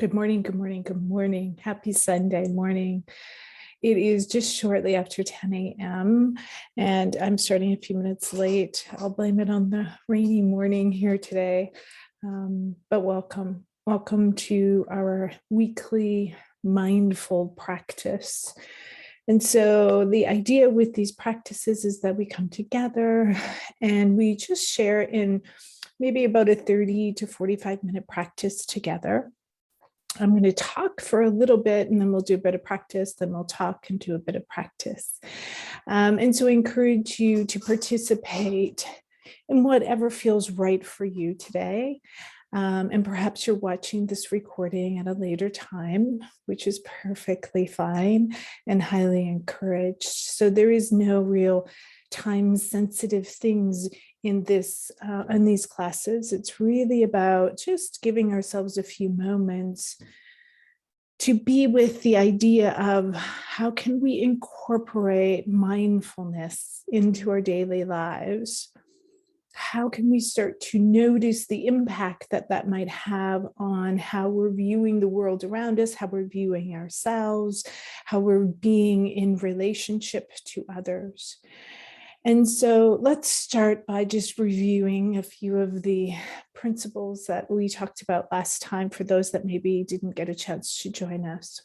Good morning, good morning, good morning. Happy Sunday morning. It is just shortly after 10 a.m. and I'm starting a few minutes late. I'll blame it on the rainy morning here today. But welcome. Welcome to our weekly mindful practice. And so the idea with these practices is that we come together and we just share in maybe about a 30 to 45-minute practice together. I'm going to talk for a little bit and then we'll do a bit of practice, then we'll talk and do a bit of practice. And so I encourage you to participate in whatever feels right for you today. And perhaps you're watching this recording at a later time, which is perfectly fine and highly encouraged. So there is no real time-sensitive things in these classes. It's really about just giving ourselves a few moments to be with the idea of how can we incorporate mindfulness into our daily lives? How can we start to notice the impact that that might have on how we're viewing the world around us, how we're viewing ourselves, how we're being in relationship to others? And so let's start by just reviewing a few of the principles that we talked about last time for those that maybe didn't get a chance to join us.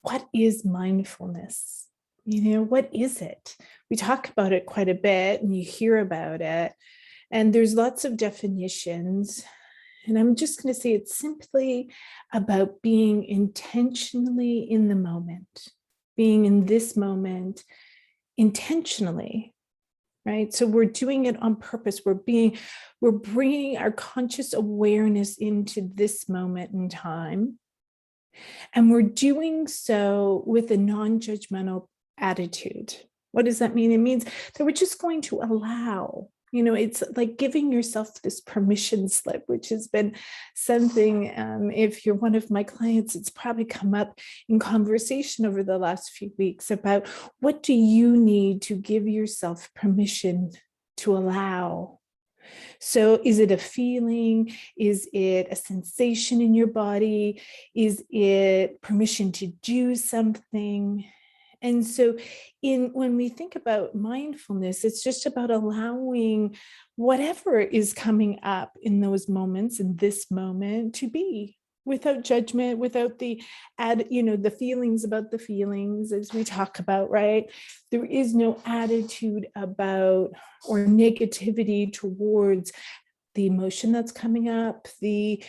What is mindfulness? What is it? We talk about it quite a bit and you hear about it, and there's lots of definitions. And I'm just going to say it's simply about being intentionally in the moment, being in this moment intentionally, right? So we're doing it on purpose. We're bringing our conscious awareness into this moment in time. And we're doing so with a non-judgmental attitude. What does that mean? It means that we're just going to allow, it's like giving yourself this permission slip, which has been something, if you're one of my clients, it's probably come up in conversation over the last few weeks about what do you need to give yourself permission to allow. So is it a feeling? Is it a sensation in your body? Is it permission to do something? And so when we think about mindfulness, it's just about allowing whatever is coming up in those moments, in this moment, to be without judgment, without the feelings about the feelings, as we talk about, right? There is no attitude about or negativity towards the emotion that's coming up, the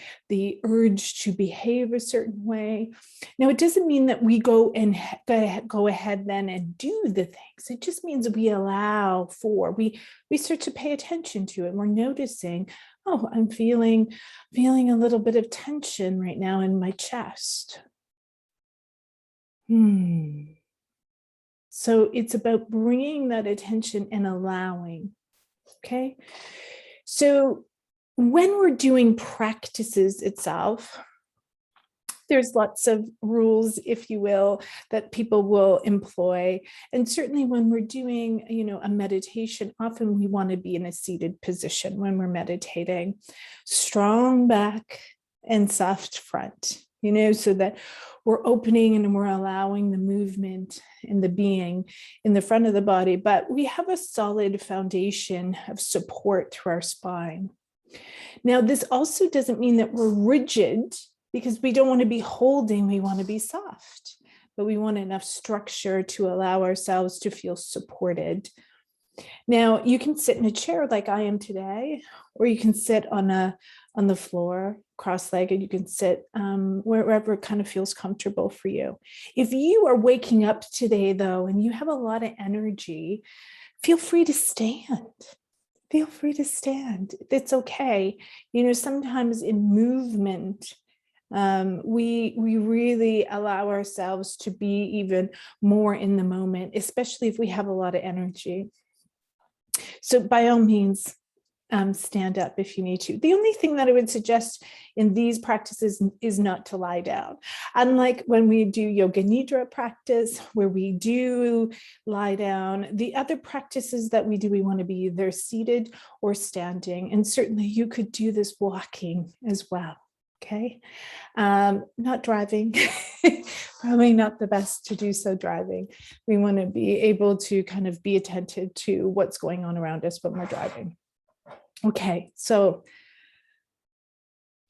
urge to behave a certain way. Now, it doesn't mean that we go ahead then and do the things. It just means we allow for, we start to pay attention to it. We're noticing, oh, I'm feeling a little bit of tension right now in my chest. So it's about bringing that attention and allowing, okay? So when we're doing practices itself, there's lots of rules, if you will, that people will employ. And certainly when we're doing, a meditation, often we want to be in a seated position when we're meditating. Strong back and soft front, so that we're opening and we're allowing the movement and the being in the front of the body, but we have a solid foundation of support through our spine. Now, this also doesn't mean that we're rigid, because we don't want to be holding, we want to be soft, but we want enough structure to allow ourselves to feel supported. Now, you can sit in a chair like I am today, or you can sit on the floor, cross-legged. You can sit wherever it kind of feels comfortable for you. If you are waking up today, though, and you have a lot of energy, feel free to stand. Feel free to stand. It's okay. Sometimes in movement, we really allow ourselves to be even more in the moment, especially if we have a lot of energy. So by all means, stand up if you need to. The only thing that I would suggest in these practices is not to lie down. Unlike when we do yoga nidra practice, where we do lie down, the other practices that we do, we want to be either seated or standing. And certainly you could do this walking as well. Okay. Not driving, probably not the best to do so driving. We want to be able to kind of be attentive to what's going on around us when we're driving. Okay, so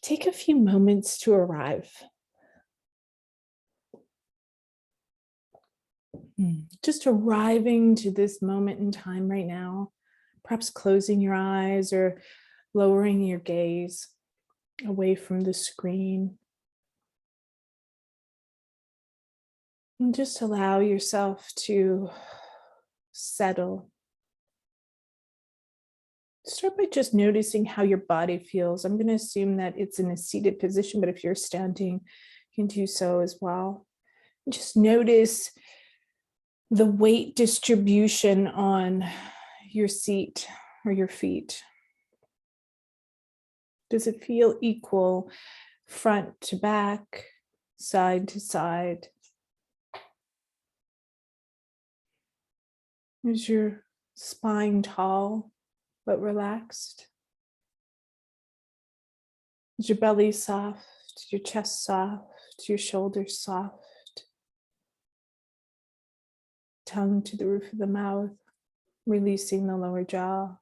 take a few moments to arrive. Just arriving to this moment in time right now, perhaps closing your eyes or lowering your gaze away from the screen. And just allow yourself to settle. Start by just noticing how your body feels. I'm going to assume that it's in a seated position, but if you're standing, you can do so as well. And just notice the weight distribution on your seat or your feet. Does it feel equal front to back, side to side? Is your spine tall but relaxed? Is your belly soft, your chest soft, your shoulders soft? Tongue to the roof of the mouth, releasing the lower jaw.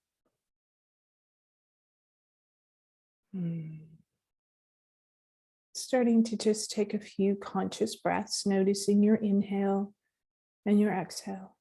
Starting to just take a few conscious breaths, noticing your inhale and your exhale.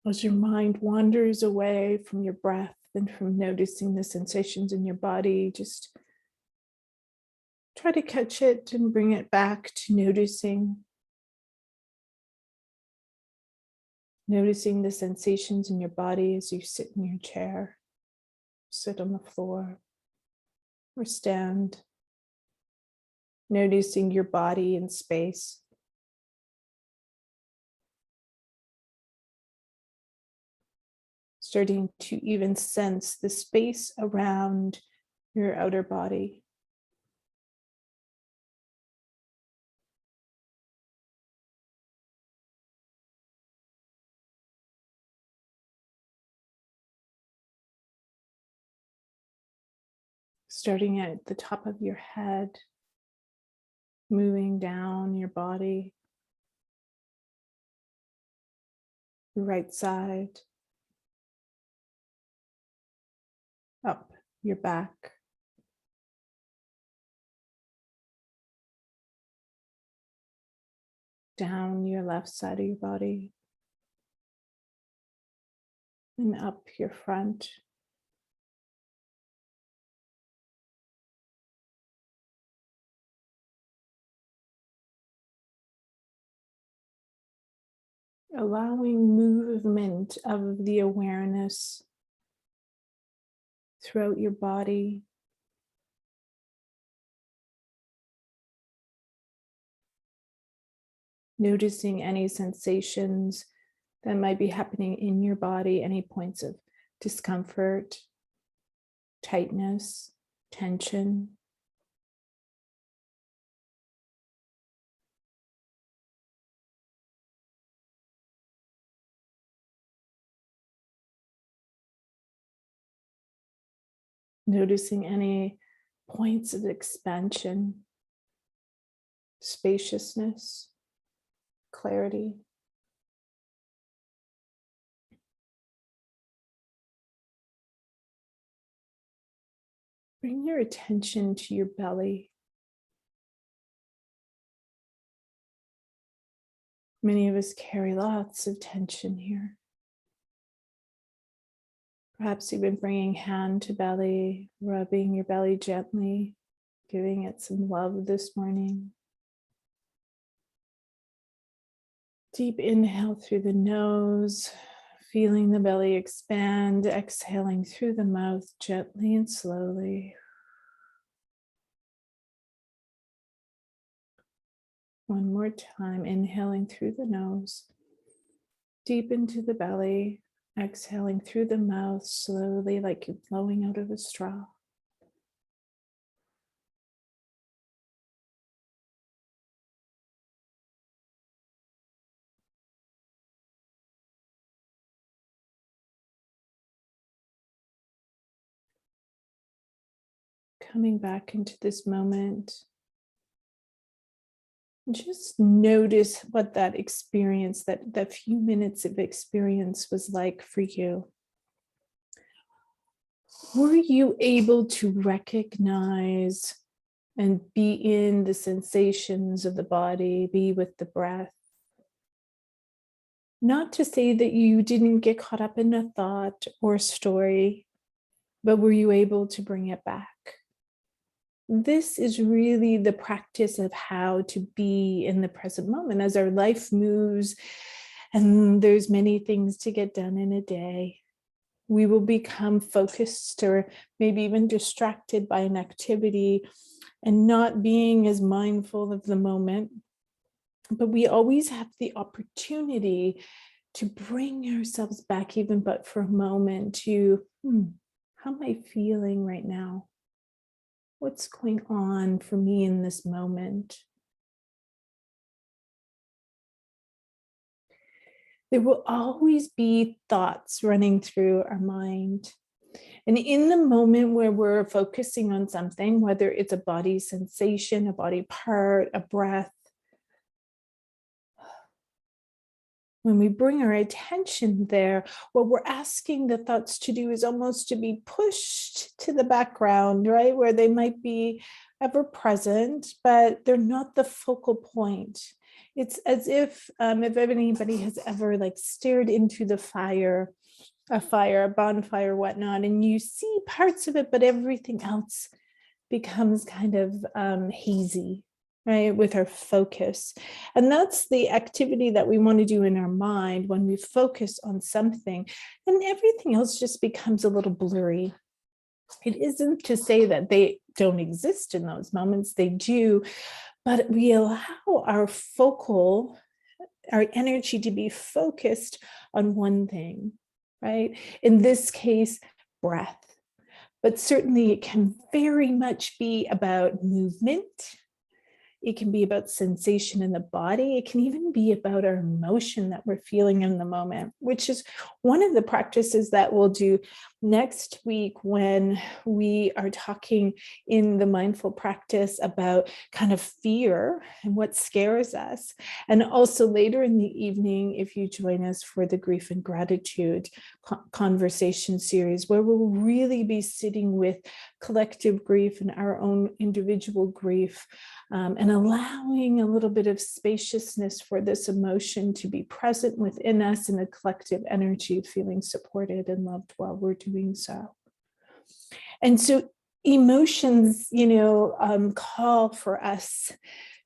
As your mind wanders away from your breath and from noticing the sensations in your body, just try to catch it and bring it back to noticing the sensations in your body as you sit in your chair, sit on the floor, or stand, noticing your body in space. Starting to even sense the space around your outer body. Starting at the top of your head, moving down your body, your right side, up your back, down your left side of your body, and up your front. Allowing movement of the awareness throughout your body. Noticing any sensations that might be happening in your body, any points of discomfort, tightness, tension. Noticing any points of expansion, spaciousness, clarity. Bring your attention to your belly. Many of us carry lots of tension here. Perhaps even bringing hand to belly, rubbing your belly gently, giving it some love this morning. Deep inhale through the nose, feeling the belly expand, exhaling through the mouth gently and slowly. One more time, inhaling through the nose, deep into the belly, exhaling through the mouth slowly, like you're blowing out of a straw. Coming back into this moment, just notice what that experience, that few minutes of experience was like for you. Were you able to recognize and be in the sensations of the body, be with the breath? Not to say that you didn't get caught up in a thought or a story, but were you able to bring it back? This is really the practice of how to be in the present moment as our life moves and there's many things to get done in a day. We will become focused or maybe even distracted by an activity and not being as mindful of the moment. But we always have the opportunity to bring ourselves back, even but for a moment, to how am I feeling right now? What's going on for me in this moment? There will always be thoughts running through our mind. And in the moment where we're focusing on something, whether it's a body sensation, a body part, a breath, when we bring our attention there, what we're asking the thoughts to do is almost to be pushed to the background, right? Where they might be ever present, but they're not the focal point. It's as if anybody has ever stared into the fire, a bonfire, whatnot, and you see parts of it, but everything else becomes kind of hazy, right, with our focus. And that's the activity that we want to do in our mind when we focus on something, and everything else just becomes a little blurry. It isn't to say that they don't exist in those moments, they do, but we allow our energy to be focused on one thing, right? In this case, breath. But certainly it can very much be about movement. It can be about sensation in the body. It can even be about our emotion that we're feeling in the moment, which is one of the practices that we'll do next week when we are talking in the mindful practice about kind of fear and what scares us. And also later in the evening, if you join us for the grief and gratitude conversation series, where we'll really be sitting with collective grief and our own individual grief, and allowing a little bit of spaciousness for this emotion to be present within us in a collective energy of feeling supported and loved while we're doing so. And so emotions, call for us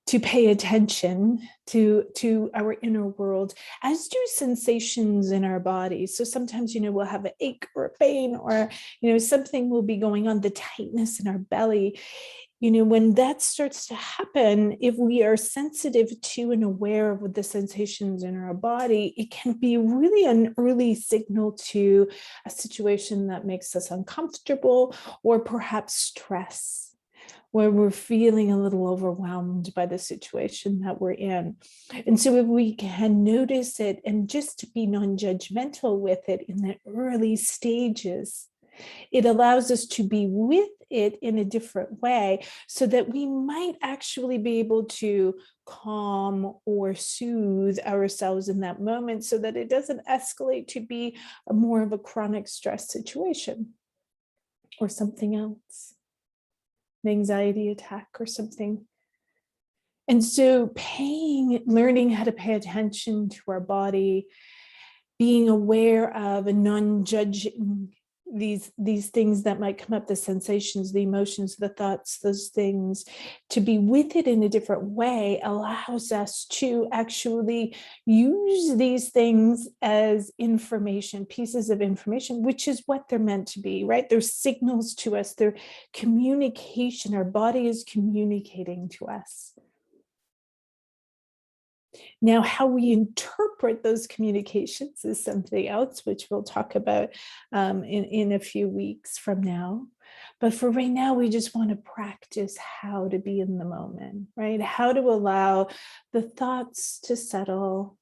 to pay attention to our inner world, as do sensations in our bodies. So sometimes, we'll have an ache or a pain, or, something will be going on, the tightness in our belly. When that starts to happen, if we are sensitive to and aware of the sensations in our body, it can be really an early signal to a situation that makes us uncomfortable, or perhaps stress, where we're feeling a little overwhelmed by the situation that we're in. And so if we can notice it and just be non-judgmental with it in the early stages, it allows us to be with it in a different way, so that we might actually be able to calm or soothe ourselves in that moment, so that it doesn't escalate to be more of a chronic stress situation or something else, an anxiety attack or something. And so learning how to pay attention to our body, being aware of and non-judging these things that might come up, the sensations, the emotions, the thoughts, those things, to be with it in a different way allows us to actually use these things as information, pieces of information, which is what they're meant to be, right? They're signals to us, they're communication. Our body is communicating to us. Now, how we interpret those communications is something else, which we'll talk about in a few weeks from now. But for right now, we just want to practice how to be in the moment, right? How to allow the thoughts to settle,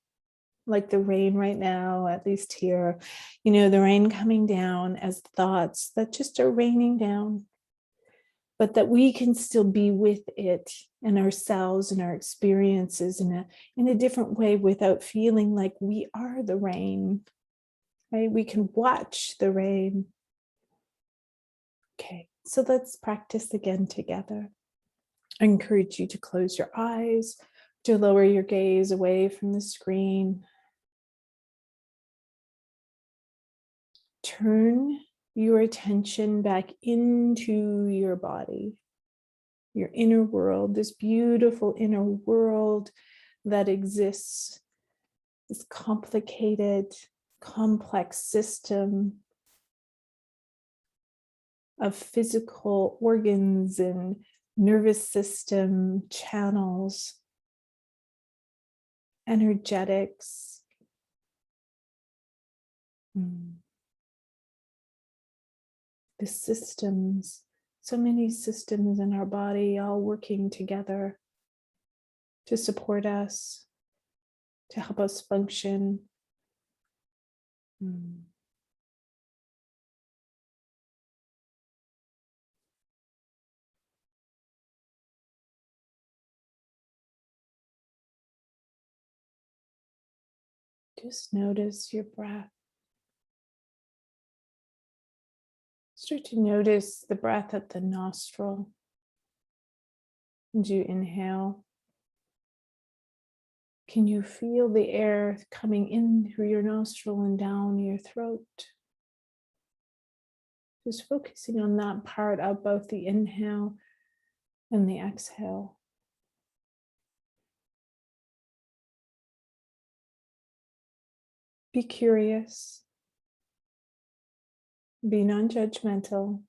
like the rain right now, at least here, the rain coming down as thoughts that just are raining down, but that we can still be with it and ourselves and our experiences in a different way without feeling like we are the rain, right? We can watch the rain. Okay, so let's practice again together. I encourage you to close your eyes, to lower your gaze away from the screen. Turn your attention back into your body, your inner world, this beautiful inner world that exists, this complicated, complex system of physical organs and nervous system channels, energetics. The systems, so many systems in our body all working together to support us, to help us function. Just notice your breath. Start to notice the breath at the nostril. As you inhale, can you feel the air coming in through your nostril and down your throat? Just focusing on that part of both the inhale and the exhale. Be curious. Be non-judgmental.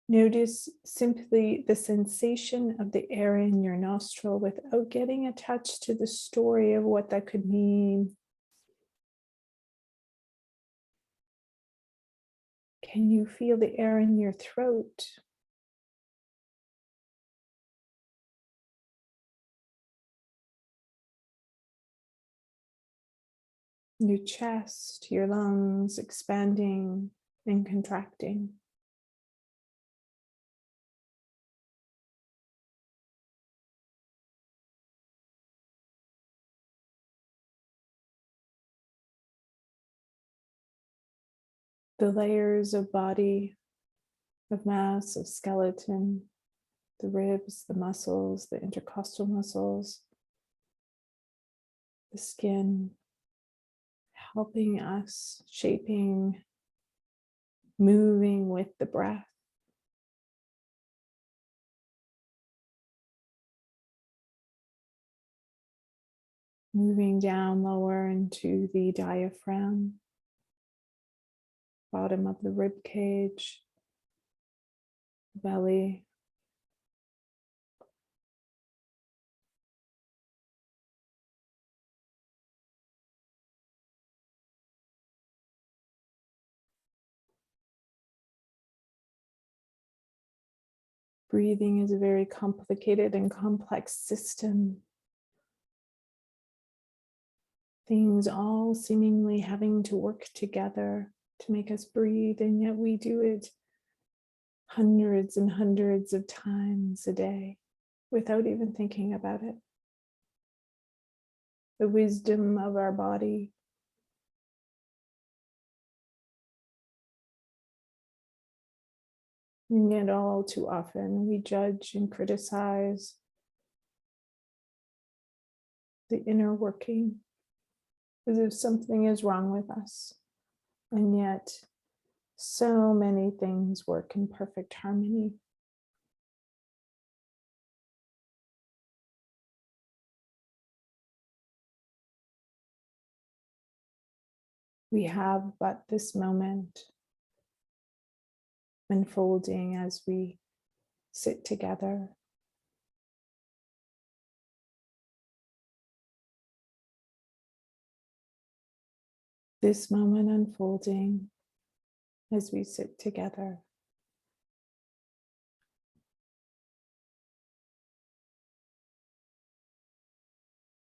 Notice simply the sensation of the air in your nostril without getting attached to the story of what that could mean. Can you feel the air in your throat? Your chest, your lungs expanding and contracting. The layers of body, of mass, of skeleton, the ribs, the muscles, the intercostal muscles, the skin, helping us, shaping, moving with the breath. Moving down lower into the diaphragm, bottom of the rib cage, belly. Breathing is a very complicated and complex system. Things all seemingly having to work together to make us breathe, and yet we do it hundreds and hundreds of times a day without even thinking about it. The wisdom of our body. And yet all too often we judge and criticize the inner working as if something is wrong with us. And yet, so many things work in perfect harmony. We have but this moment unfolding as we sit together. This moment unfolding as we sit together.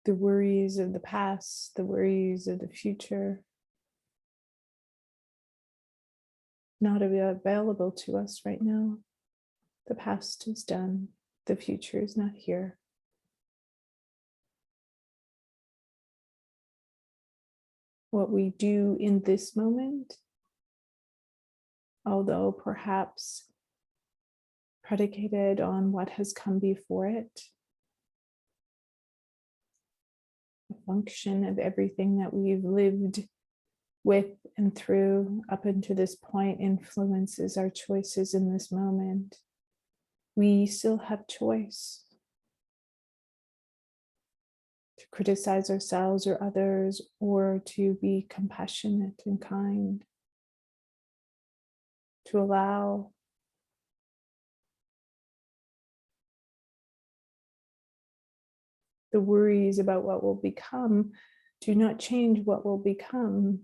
The worries of the past, the worries of the future, not available to us right now. The past is done. The future is not here. What we do in this moment, although perhaps predicated on what has come before it, a function of everything that we've lived with and through up until this point, influences our choices in this moment. We still have choice to criticize ourselves or others, or to be compassionate and kind, to allow the worries about what will become do not change what will become.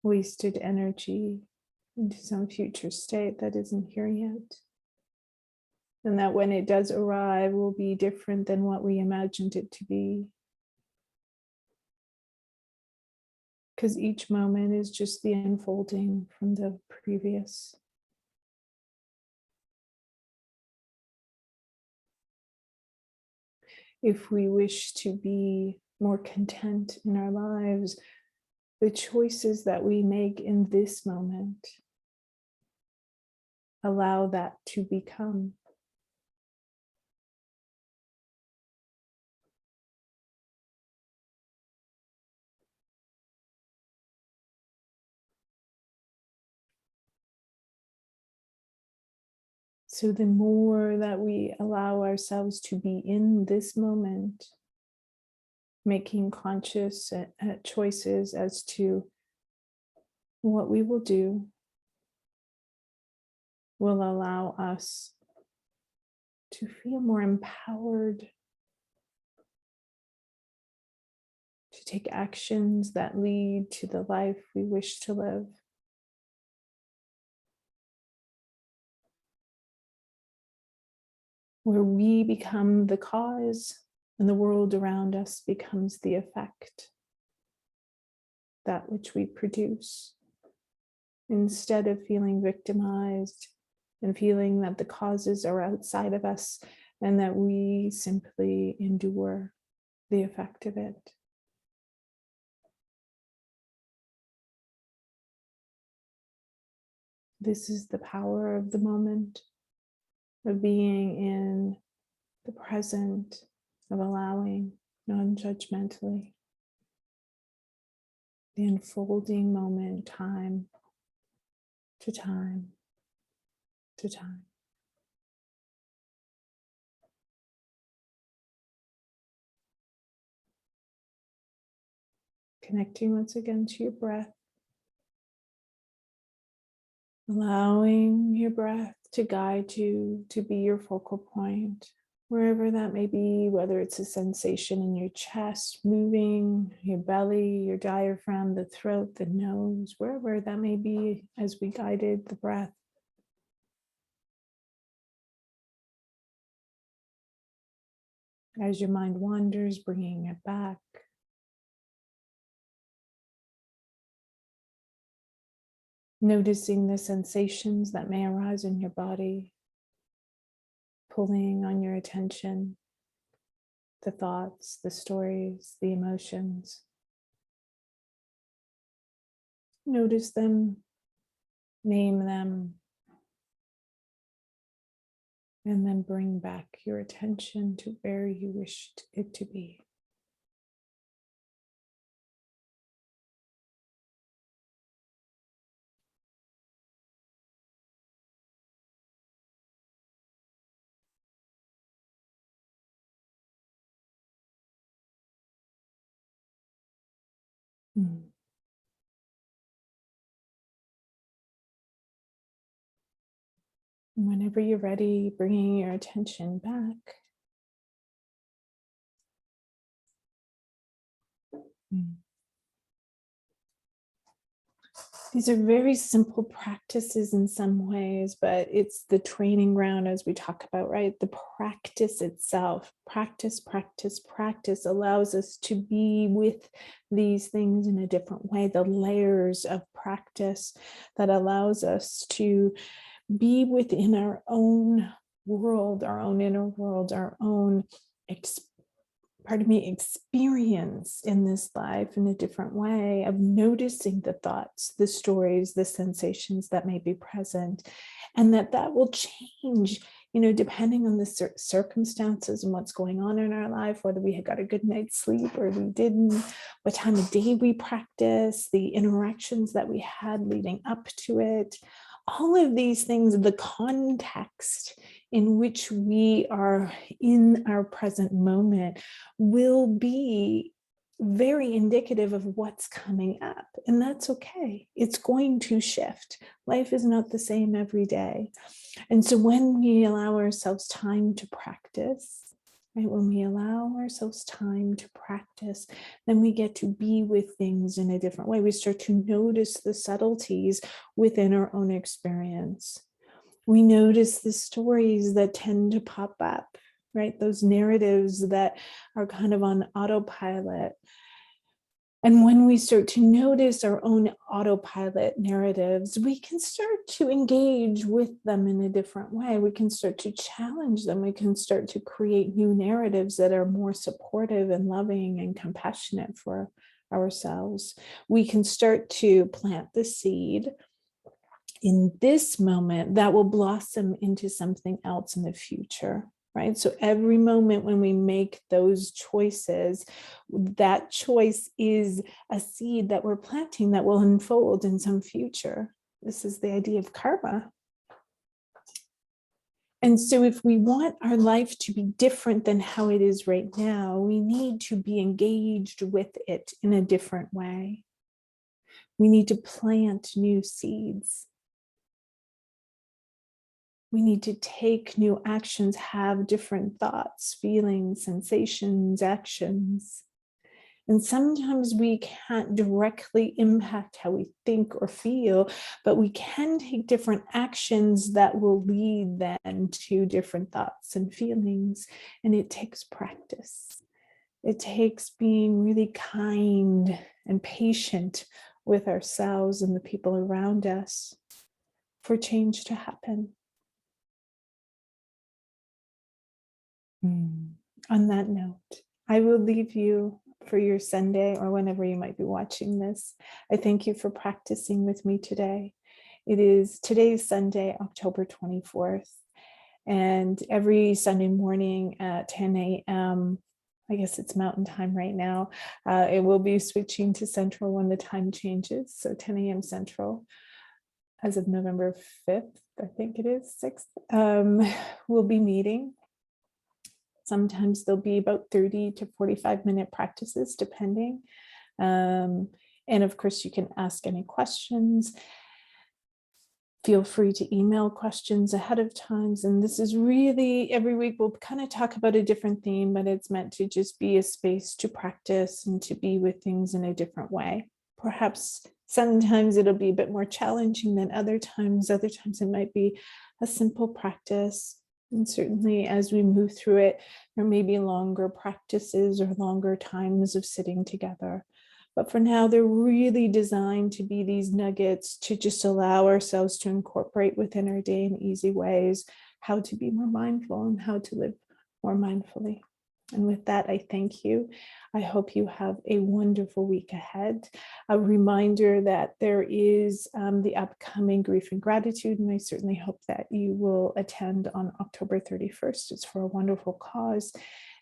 Wasted energy into some future state that isn't here yet. And that when it does arrive will be different than what we imagined it to be. Because each moment is just the unfolding from the previous. If we wish to be more content in our lives, the choices that we make in this moment allow that to become. So the more that we allow ourselves to be in this moment, making conscious choices as to what we will do, will allow us to feel more empowered to take actions that lead to the life we wish to live. Where we become the cause and the world around us becomes the effect, that which we produce. Instead of feeling victimized and feeling that the causes are outside of us and that we simply endure the effect of it. This is the power of the moment, of being in the present, of allowing non-judgmentally the unfolding moment, time to time to time. Connecting once again to your breath, allowing your breath to guide you, to be your focal point, wherever that may be, whether it's a sensation in your chest moving, your belly, your diaphragm, the throat, the nose, wherever that may be as we guided the breath. As your mind wanders, bringing it back. Noticing the sensations that may arise in your body, pulling on your attention, the thoughts, the stories, the emotions. Notice them, name them, and then bring back your attention to where you wished it to be. Mm. Whenever you're ready, bringing your attention back. Mm. These are very simple practices in some ways, but it's the training ground, as we talk about, right? The practice itself, practice allows us to be with these things in a different way. The layers of practice that allows us to be within our own world, our own inner world, our own experience in this life in a different way, of noticing the thoughts, the stories, the sensations that may be present, and that will change, depending on the circumstances and what's going on in our life, whether we had got a good night's sleep or we didn't, what time of day we practice, the interactions that we had leading up to it. All of these things, the context in which we are in our present moment, will be very indicative of what's coming up. And that's okay. It's going to shift. Life is not the same every day. And so when we allow ourselves time to practice, right, when we allow ourselves time to practice, then we get to be with things in a different way. We start to notice the subtleties within our own experience. We notice the stories that tend to pop up, right? Those narratives that are kind of on autopilot. And when we start to notice our own autopilot narratives, we can start to engage with them in a different way. We can start to challenge them. We can start to create new narratives that are more supportive and loving and compassionate for ourselves. We can start to plant the seed in this moment that will blossom into something else in the future, right? So every moment when we make those choices, that choice is a seed that we're planting that will unfold in some future. This is the idea of karma. And so if we want our life to be different than how it is right now, we need to be engaged with it in a different way. We need to plant new seeds. We need to take new actions, have different thoughts, feelings, sensations, actions. And sometimes we can't directly impact how we think or feel, but we can take different actions that will lead then to different thoughts and feelings. And it takes practice. It takes being really kind and patient with ourselves and the people around us for change to happen. On that note, I will leave you for your Sunday or whenever you might be watching this. I thank you for practicing with me today. Today's Sunday, October 24th, and every Sunday morning at 10 a.m., I guess it's Mountain Time right now, it will be switching to Central when the time changes, so 10 a.m. Central. As of November 5th, I think it is 6th, we'll be meeting. Sometimes there'll be about 30 to 45-minute practices, depending. And of course, you can ask any questions. Feel free to email questions ahead of time. And this is really, every week we'll kind of talk about a different theme, but it's meant to just be a space to practice and to be with things in a different way. Perhaps sometimes it'll be a bit more challenging than other times. Other times it might be a simple practice. And certainly as we move through it, there may be longer practices or longer times of sitting together. But for now, they're really designed to be these nuggets to just allow ourselves to incorporate within our day in easy ways, how to be more mindful and how to live more mindfully. And with that, I thank you. I hope you have a wonderful week ahead. A reminder that there is the upcoming Grief and Gratitude, and I certainly hope that you will attend on October 31st. It's for a wonderful cause,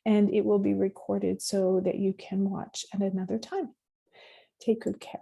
and it will be recorded so that you can watch at another time. Take good care.